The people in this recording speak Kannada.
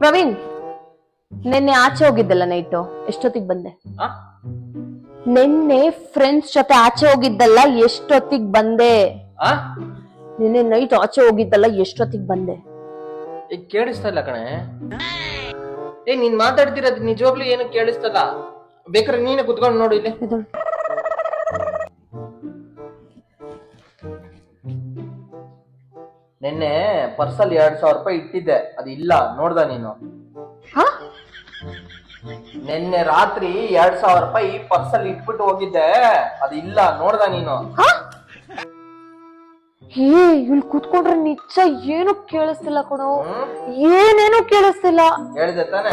ಪ್ರವೀಣ್, ನಿನ್ನೆ ಆಚೆ ಹೋಗಿದ್ದಲ್ಲ ನೈಟು, ಎಷ್ಟೊತ್ತಿಗೆ ಬಂದೆ? ನಿನ್ನೆ ಫ್ರೆಂಡ್ಸ್ ಜೊತೆ ಆಚೆ ಹೋಗಿದ್ದಲ್ಲ, ಎಷ್ಟೊತ್ತಿಗೆ ಬಂದೆ? ನಿನ್ನೆ ನೈಟ್ ಆಚೆ ಹೋಗಿದ್ದಲ್ಲ, ಎಷ್ಟೊತ್ತಿಗೆ ಬಂದೆ? ಈಗ ಕೇಳಿಸ್ತಾ ಇಲ್ಲ ಕಣೆ. ನೀನ್ ಮಾತಾಡ್ತಿರೋದು ನಿಜವಾಗ್ಲೂ ಏನು ಕೇಳಿಸ್ತಲ್ಲ. ಬೇಕಾದ್ರೆ ನೀನೆ ಕುತ್ಕೊಂಡು ನೋಡು ಇಲ್ಲಿ. ನಿನ್ನೆ ಪರ್ಸಲ್ 2,000 ರೂಪಾಯಿ ಇಟ್ಟಿದ್ದೆ, ಅದು ಇಲ್ಲ, ನೋಡ್ದ ನೀನು? ನಿನ್ನೆ ರಾತ್ರಿ 2,000 ರೂಪಾಯಿ ಪರ್ಸಲ್ ಇಟ್ಬಿಟ್ಟು ಹೋಗಿದ್ದೆ, ಅದು ಇಲ್ಲ, ನೋಡ್ದ ನೀನು? ಇಲ್ಲಿ ಕೂತ್ಕೊಂಡ್ರೆ ನಿಜ ಏನು ಕೇಳಿಸ್ತಿಲ್ಲ ಕಣೋ, ಏನೇನು ಕೇಳಿಸ್ತಿಲ್ಲ. ಹೇಳಿದೆ ತಾನೆ?